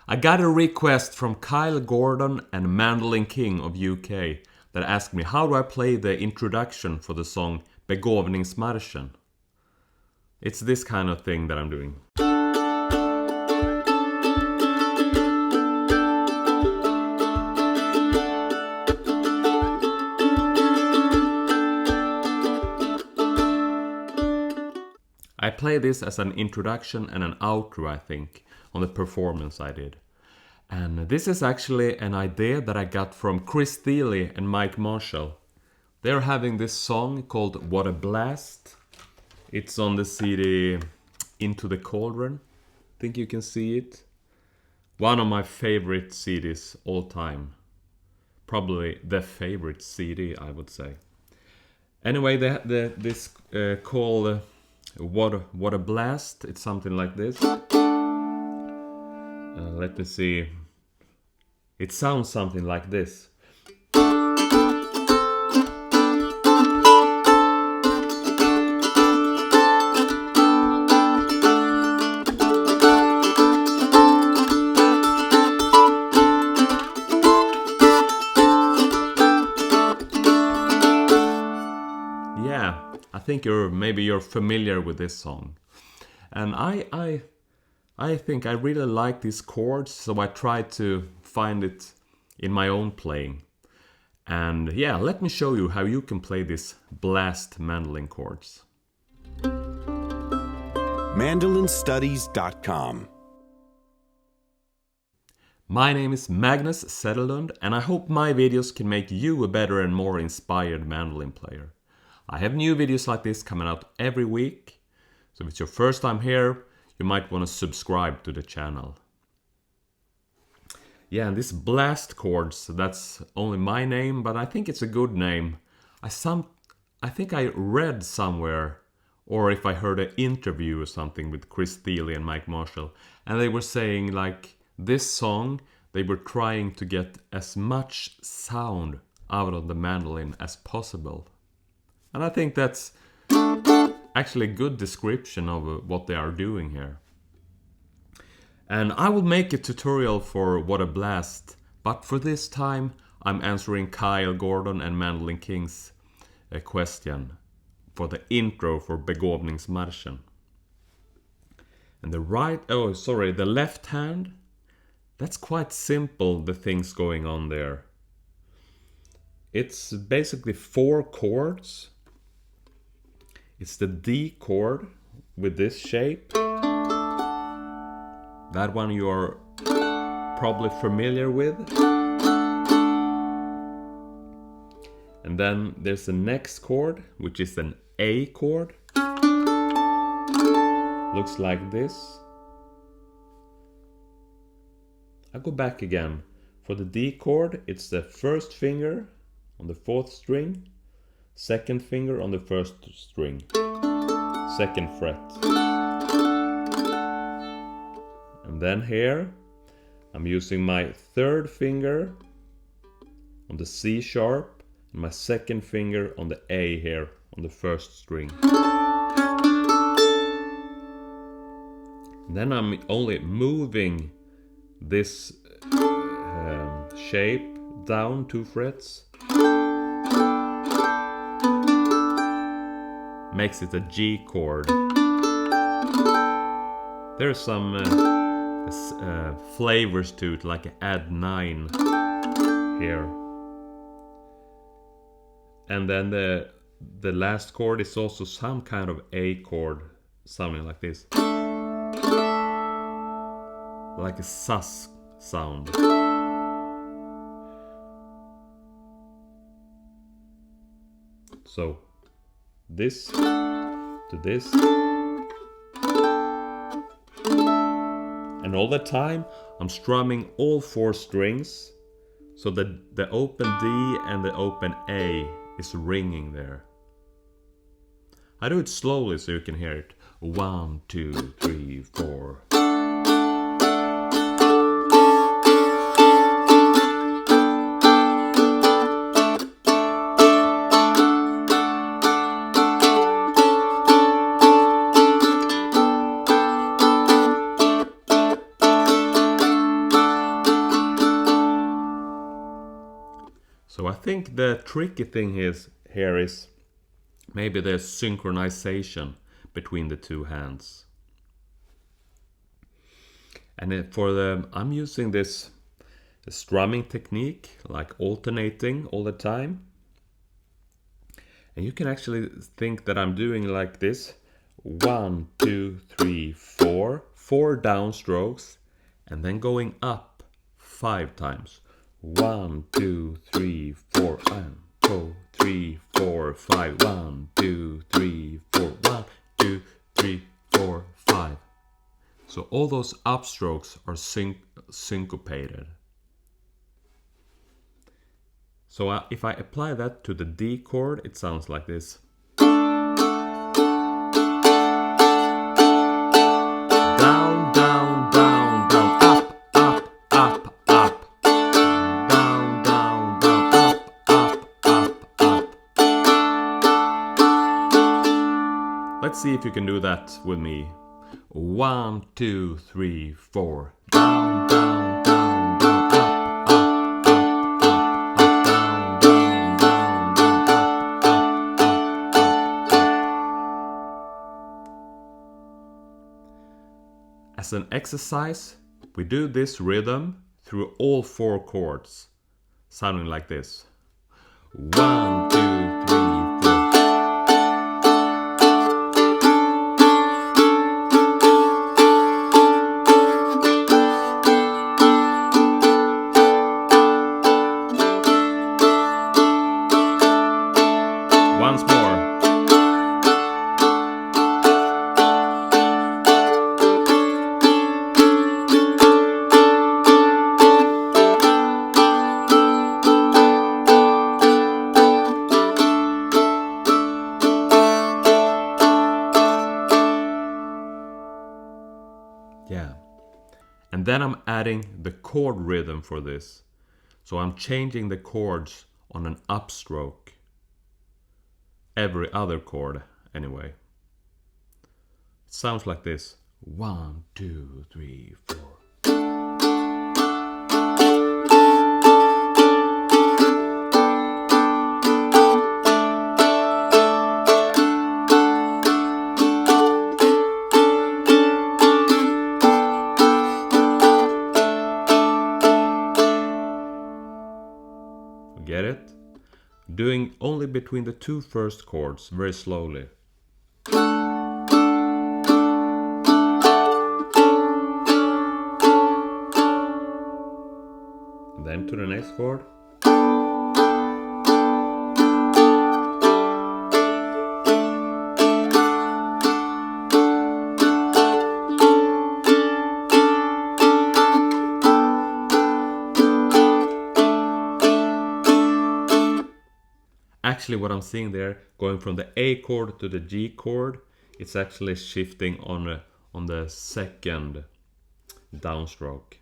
I got a request from Kyle Gordon and Mandolin King of UK that asked me how do I play the introduction for the song Begåvningsmarschen. It's this kind of thing that I'm doing. I play this as an introduction and an outro, I think, on the performance I did. And this is actually an idea that I got from Thile and Mike Marshall. They're having this song called What a Blast. It's on the CD Into the Cauldron. I think you can see it. One of my favorite CDs all time. Probably the favorite CD, I would say. Anyway, this called What a Blast. It's something like this. Let me see. It sounds something like this. Yeah, I think maybe you're familiar with this song. And I think I really like these chords, so I tried to find it in my own playing. And yeah, let me show you how you can play these blast mandolin chords. MandolinStudies.com. My name is Magnus Zetterlund, and I hope my videos can make you a better and more inspired mandolin player. I have new videos like this coming out every week, so if it's your first time here, you might want to subscribe to the channel. Yeah, and this Blast Chords, that's only my name, but I think it's a good name. I think I read somewhere, or if I heard an interview or something with Thile and Mike Marshall, and they were saying like this song, they were trying to get as much sound out of the mandolin as possible. And I think that's actually a good description of what they are doing here. And I will make a tutorial for What a Blast, but for this time I'm answering Kyle Gordon and Mandolin King's question for the intro for Begåvningsmarschen. And the left hand, that's quite simple, the things going on there. It's basically 4 chords. It's the D chord with this shape. That one you are probably familiar with. And then there's the next chord, which is an A chord. Looks like this. I'll go back again. For the D chord, it's the first finger on the 4th string, second finger on the 1st string, 2nd fret. And then here, I'm using my 3rd finger on the C sharp and my 2nd finger on the A here on the 1st string. And then I'm only moving this shape down 2 frets. Makes it a G chord. There's some flavors to it, like add 9 here. And then the last chord is also some kind of A chord, sounding like this. Like a sus sound. So this to this. And all the time I'm strumming all 4 strings, so that the open D and the open A is ringing there. I do it slowly so you can hear it. 1, 2, 3, 4. So I think the tricky thing here is maybe the synchronization between the two hands. And I'm using this strumming technique, like alternating all the time. And you can actually think that I'm doing like this. 1, 2, 3, 4. 4 downstrokes, and then going up 5 times. 1, 2, 3, 4. 1, 2, 3, 4, 5. 1, 2, 3, 4. 1, 2, 3, 4, 5. So all those upstrokes are syncopated. So if I apply that to the D chord, it sounds like this. Down, down, down, down, up, up, up, up. Down, down, down, up, up, up, up. Let's see if you can do that with me. 1, 2, 3, 4. Down, down, down, down, up, up, up, up, down, down, down, down, up, up. As an exercise, we do this rhythm through all 4 chords, sounding like this. 1, 2, 3, 4. Once more. Yeah. And then I'm adding the chord rhythm for this. So I'm changing the chords on an upstroke. Every other chord, anyway. It sounds like this. 1, 2, 3, 4. Get it? Doing only between the 2 first chords, very slowly. And then to the next chord. Actually, what I'm seeing there, going from the A chord to the G chord, it's actually shifting on the second downstroke.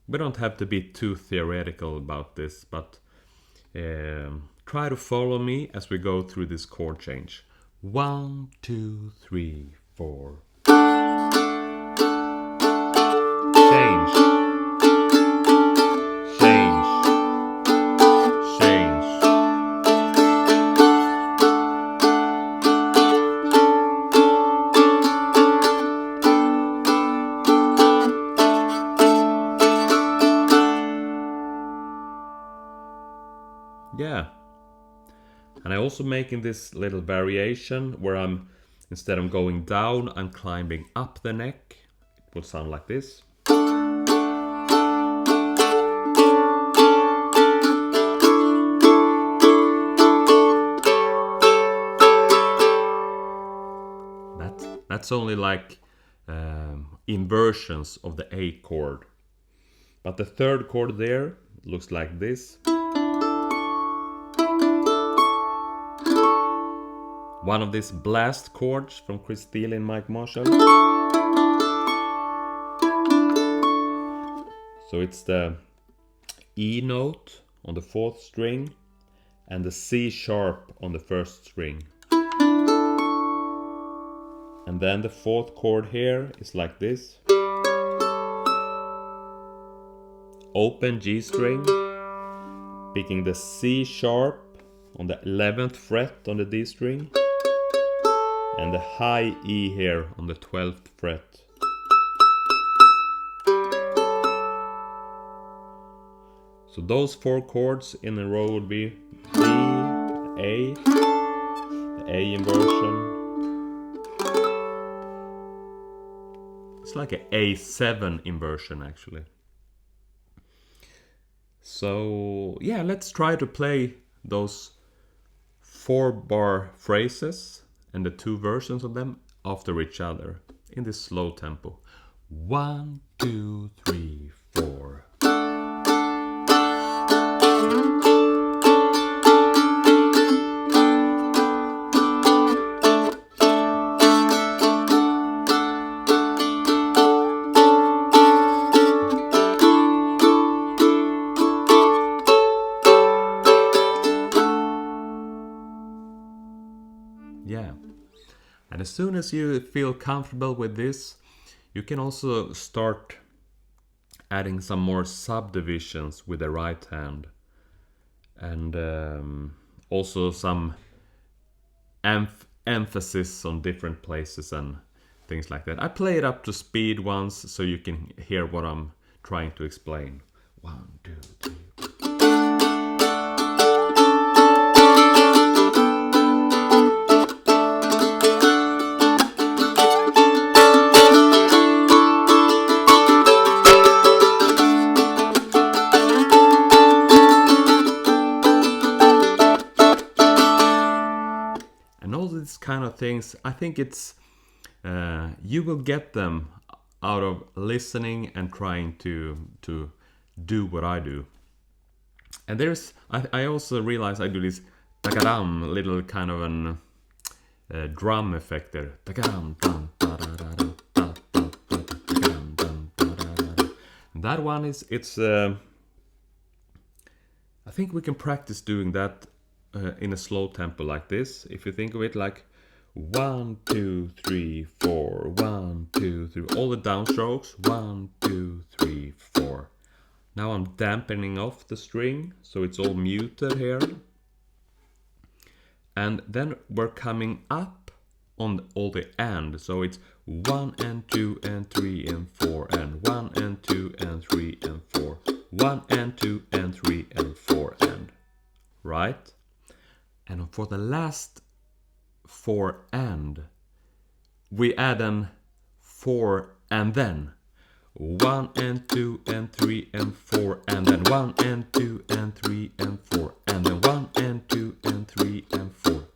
We don't have to be too theoretical about this, but try to follow me as we go through this chord change. 1, 2, 3, 4. Change. Yeah, and I'm also making this little variation where instead of going down, I'm climbing up the neck. It will sound like this. That's only like inversions of the A chord. But the 3rd chord there looks like this. One of these Blast Chords from Thile and Mike Marshall. So it's the E note on the 4th string and the C sharp on the 1st string. And then the 4th chord here is like this. Open G string picking the C sharp on the 11th fret on the D string and the high E here on the 12th fret. So those 4 chords in a row would be D, A, the A inversion. It's like an A7 inversion actually. So yeah, let's try to play those 4-bar phrases and the 2 versions of them after each other in this slow tempo. 1, 2, 3, 4. Yeah, and as soon as you feel comfortable with this, you can also start adding some more subdivisions with the right hand, and also some emphasis on different places and things like that. I play it up to speed once so you can hear what I'm trying to explain. 1, 2, 3. Kind of things, I think it's you will get them out of listening and trying to do what I do. And there's I also realize I do this takadam little kind of an drum effect there. That one is I think we can practice doing that in a slow tempo like this. If you think of it like 1, 2, 3, 4, 1, 2, 3, all the downstrokes, 1, 2, 3, 4. Now I'm dampening off the string so it's all muted here, and then we're coming up on all the and, so it's 1 and 2 and 3 and 4 and 1 and 2 and 3 and 4, 1 and 2 and 3 and 4 and, right? And for the last 4 and, we add an 4 and then 1 and 2 and 3 and 4 and then 1 and 2 and 3 and 4 and then 1 and 2 and 3 and 4.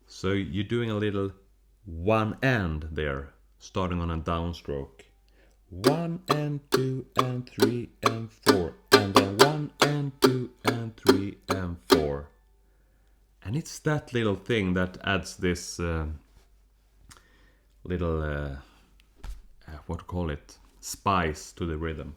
So you're doing a little 1 and there, starting on a downstroke. 1 and 2 and 3 and 4 and then 1 and 2 and 3 and 4. And it's that little thing that adds this little what to call it, spice to the rhythm.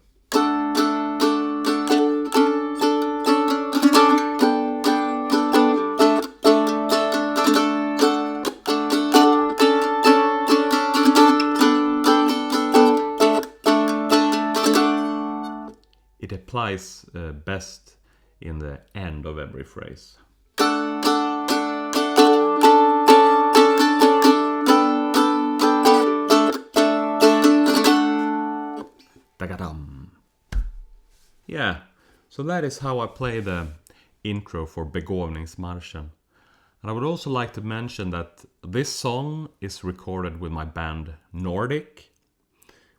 It applies best in the end of every phrase. Yeah, so that is how I play the intro for Begåvningsmarschen. And I would also like to mention that this song is recorded with my band Nordic.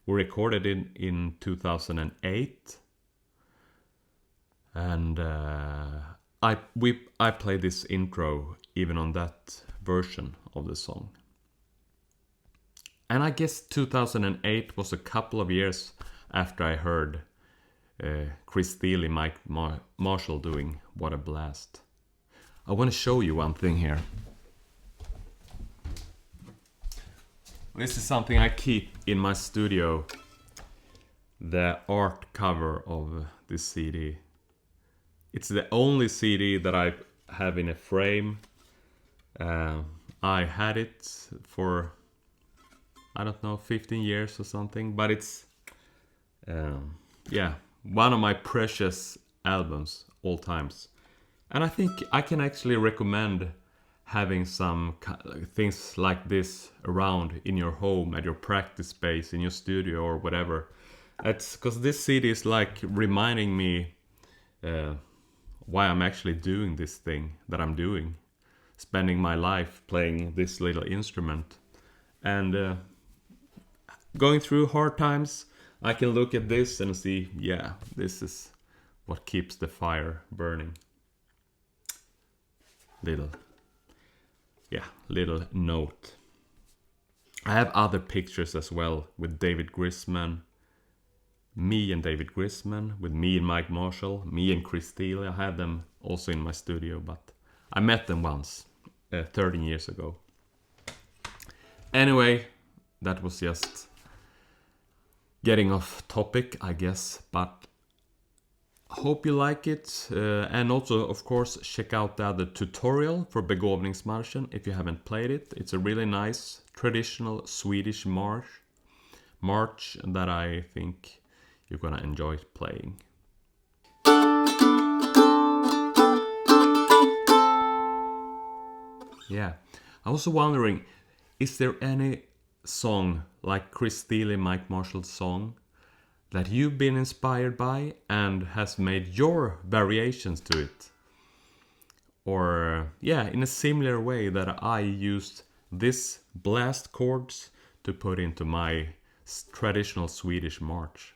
We recorded it in 2008. And I play this intro even on that version of the song. And I guess 2008 was a couple of years after I heard Chris Thile and Mike Marshall doing What a Blast. I want to show you one thing here. This is something I keep in my studio. The art cover of this CD. It's the only CD that I have in a frame. I had it for I don't know, 15 years or something, but it's yeah, one of my precious albums all times. And I think I can actually recommend having some things like this around in your home, at your practice space, in your studio or whatever. It's because this CD is like reminding me why I'm actually doing this thing that I'm doing, spending my life playing this little instrument. And going through hard times, I can look at this and see, yeah, this is what keeps the fire burning. Little note. I have other pictures as well with David Grisman, me and David Grisman, with me and Mike Marshall, me and Chris Thile. I had them also in my studio, but I met them once, 13 years ago. Anyway, that was just getting off topic, I guess, but hope you like it. And also, of course, check out the other tutorial for Begåvningsmarschen if you haven't played it. It's a really nice traditional Swedish march that I think you're gonna enjoy playing. Yeah, I was wondering, is there any song like Chris Thile, Mike Marshall's song, that you've been inspired by and has made your variations to it? Or, yeah, in a similar way that I used this Blast Chords to put into my traditional Swedish march.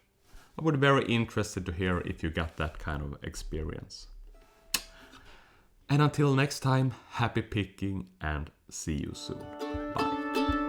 I would be very interested to hear if you got that kind of experience. And until next time, happy picking and see you soon. Bye.